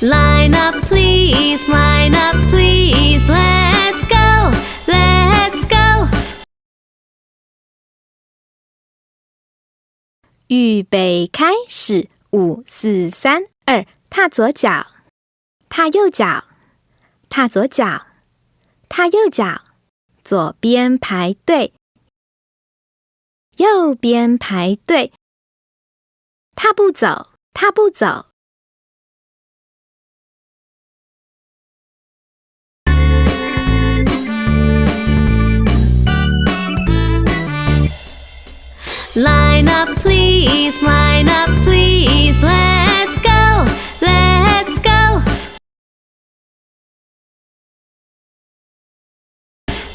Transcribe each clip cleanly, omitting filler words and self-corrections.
Line up please, line up please. Let's go, let's go. 预备开始，5、4、3、2，踏左脚，踏右脚，踏左脚，踏右脚，左边排队，右边排队，踏步走，踏步走。Line up please, line up please. Let's go, let's go.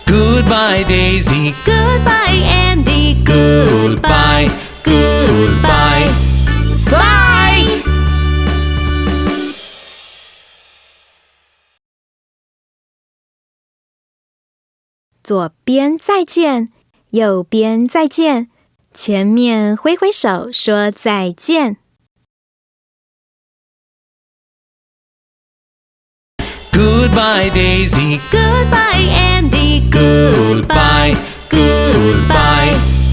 Goodbye, Daisy. Goodbye, Andy. Goodbye, goodbye. Bye! 左边再见，右边再见，前面挥挥手说再见。Goodbye, Daisy. Goodbye, Andy. Goodbye, goodbye.